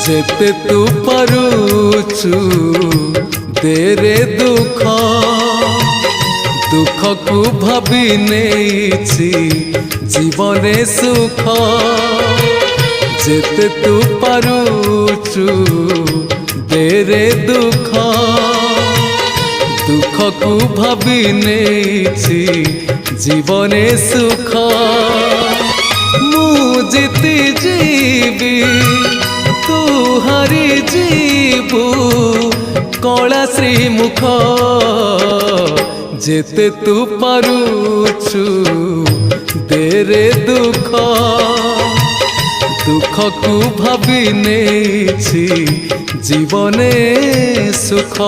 जेते तू पारुचु तेरे दुख दुख को भाभी नेछि जीवने सुख जेते तू पारुचु तेरे दुख दुख को भाभी नेछि जीवने सुख मु जीती जीवी तू हारी जीवु कला श्रीमुख जेते तू पारुचु तेरे दुख दुख को भाभी नेछि जीवने सुख।